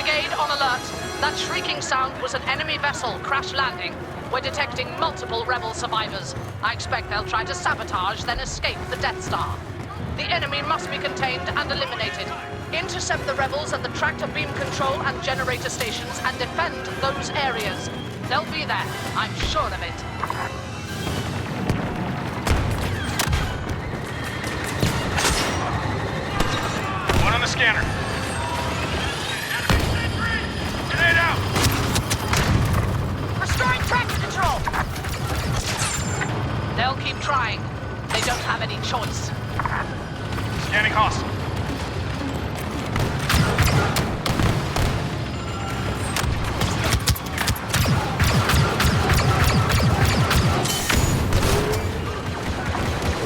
Brigade on alert. That shrieking sound was an enemy vessel crash landing. We're detecting multiple rebel survivors. I expect they'll try to sabotage, then escape the Death Star. The enemy must be contained and eliminated. Intercept the rebels at the tractor beam control and generator stations and defend those areas. They'll be there, I'm sure of it. One on the scanner. Grenade out! Restoring tractor control! They'll keep trying. They don't have any choice. Scanning hostile.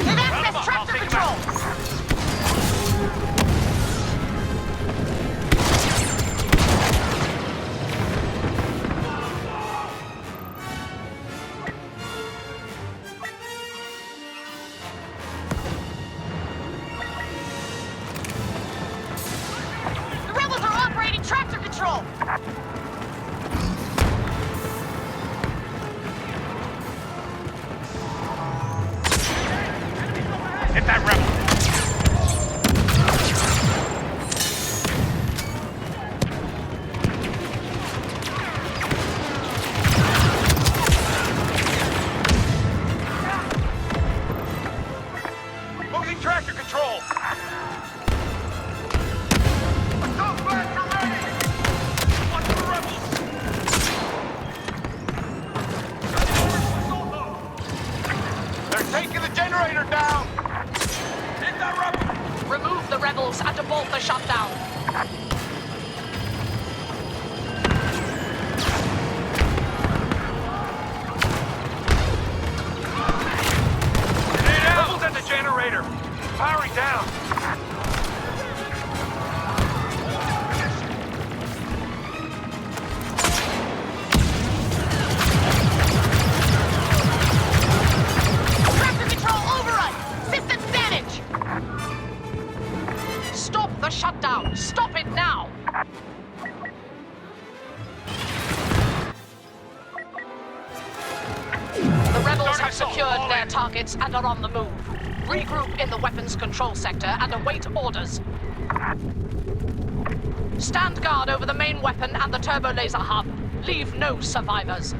They've accessed tractor control! The rebels are operating tractor control! Hit that rebel. Losing tractor control. Assault blaster ready. Watch the rebels. They're taking the generator down. Hit that rebel. Remove the rebels and abort the shutdown. Rebels at the generator. Powering down. Tractor control override! Systems damage! Stop the shutdown! Stop it now! The rebels have secured their targets and are on the move. Regroup in the weapons control sector and await orders. Stand guard over the main weapon and the turbo laser hub. Leave no survivors.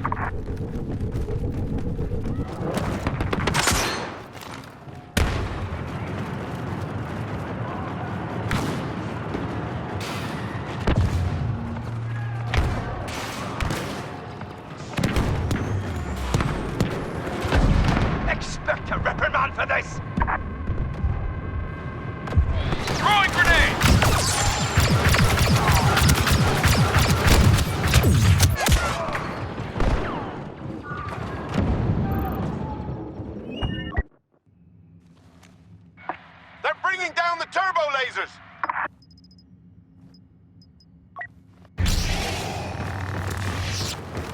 Expect a reprimand for this! Throwing grenade! They're bringing down the turbo lasers!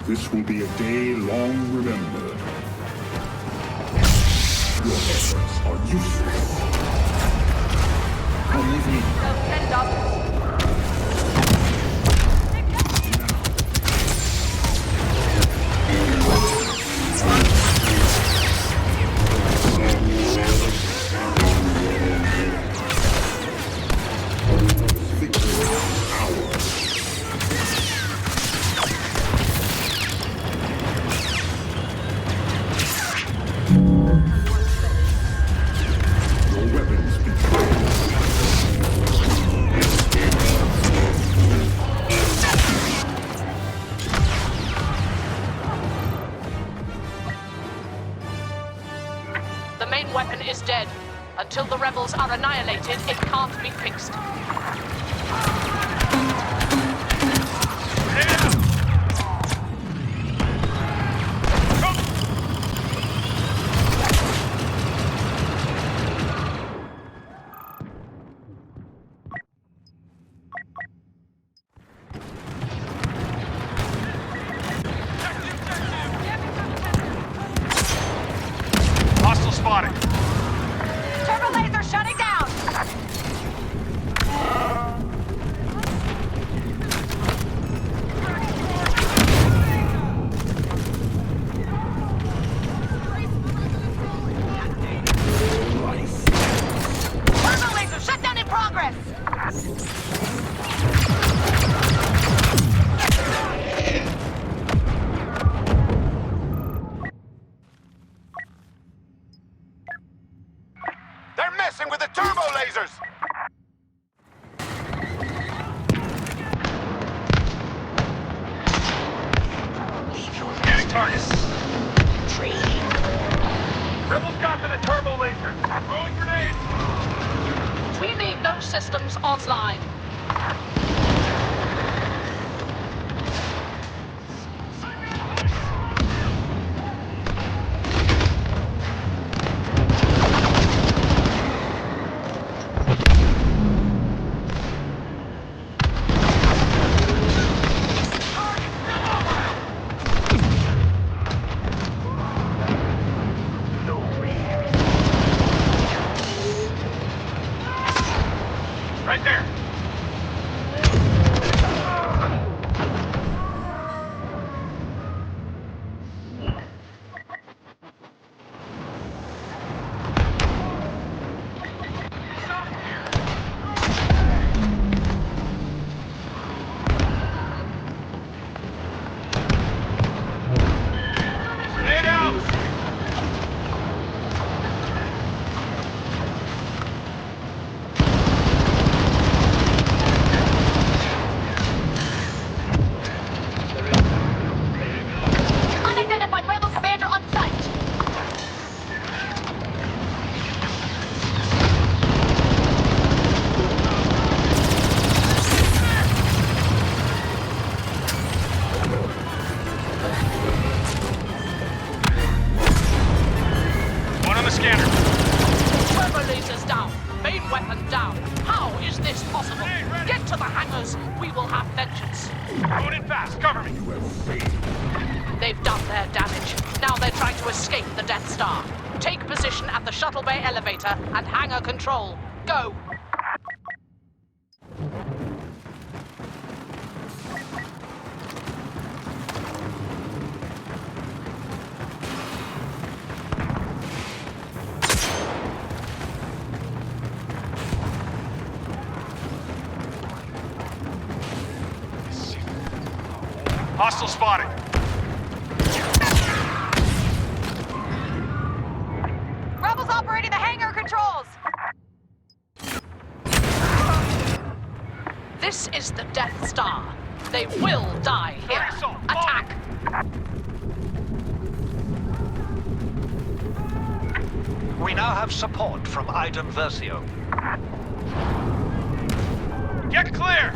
This will be a day long remembered. Your efforts are useless. Come with me. Victory is ours. Your weapons betray us. The main weapon is dead. Until the rebels are annihilated, it can't be fixed. Hostile spotted. Turbo laser shutting down! messing with the turbo lasers! Getting targets. Rebels got to the turbo laser. Throwing grenades. We need those systems online. Right there. Grenade out! Unidentified rebel commander on site. One on the scanner. Turbo lasers down. Main weapon down. How is this possible? Get to the hangars. We will have vengeance. Going in fast. Cover me. You have failed. They've done their damage. Now they're trying to escape the Death Star. Take position at the shuttle bay elevator and hangar control. Go! Hostile spotted. Rebels operating the hangar controls! This is the Death Star. They will die here. Attack! We now have support from Iden Versio. Get clear!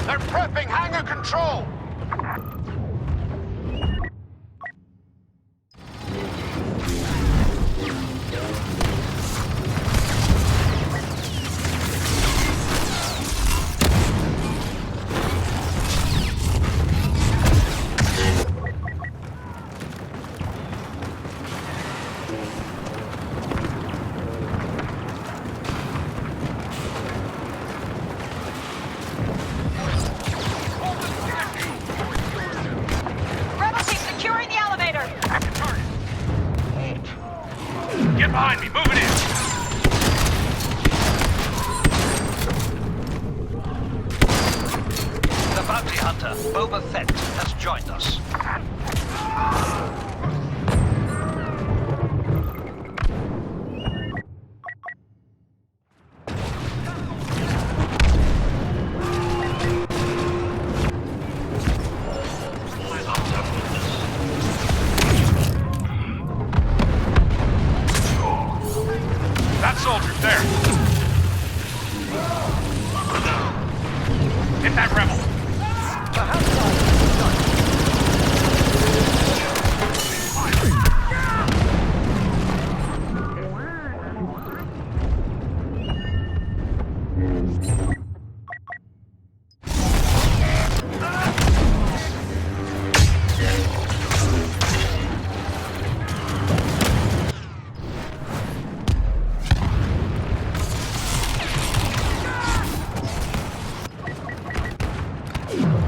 They're prepping hangar control! Rebel team securing the elevator! Get behind me, moving in! The bounty hunter, Boba Fett, has joined us. That soldier's there. Hit that rebel.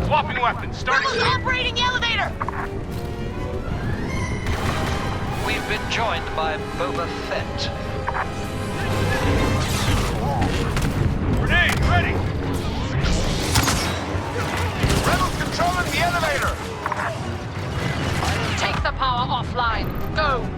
Swapping weapons, starting Rebels soon. operating the elevator! We've been joined by Boba Fett. offline. Go!